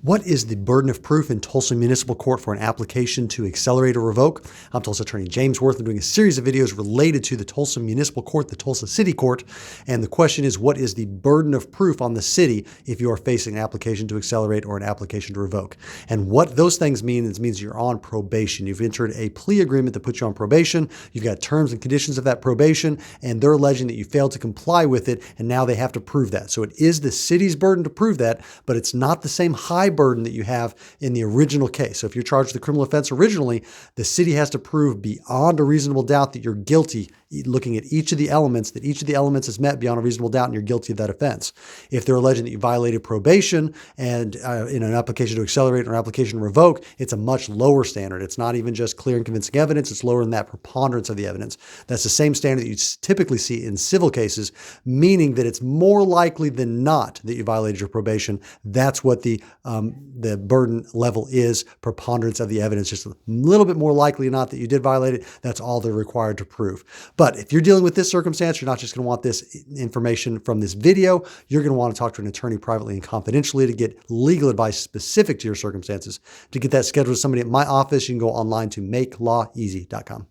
What is the burden of proof in Tulsa Municipal Court for an application to accelerate or revoke? I'm Tulsa Attorney James Worth. I'm doing a series of videos related to the Tulsa Municipal Court, the Tulsa City Court. And the question is, what is the burden of proof on the city if you are facing an application to accelerate or an application to revoke? And what those things mean is it means you're on probation. You've entered a plea agreement that puts you on probation. You've got terms and conditions of that probation, and they're alleging that you failed to comply with it, and now they have to prove that. So it is the city's burden to prove that, but it's not the same high burden that you have in the original case. So if you're charged with a criminal offense originally, the city has to prove beyond a reasonable doubt that you're guilty, looking at each of the elements, that each of the elements is met beyond a reasonable doubt and you're guilty of that offense. If they're alleging that you violated probation and in an application to accelerate or an application to revoke, it's a much lower standard. It's not even just clear and convincing evidence. It's lower than that preponderance of the evidence. That's the same standard that you typically see in civil cases, meaning that it's more likely than not that you violated your probation. That's what the burden level is, preponderance of the evidence, just a little bit more likely than not that you did violate it. That's all they're required to prove. But if you're dealing with this circumstance, you're not just going to want this information from this video. You're going to want to talk to an attorney privately and confidentially to get legal advice specific to your circumstances. To get that scheduled with somebody at my office, you can go online to makelaweasy.com.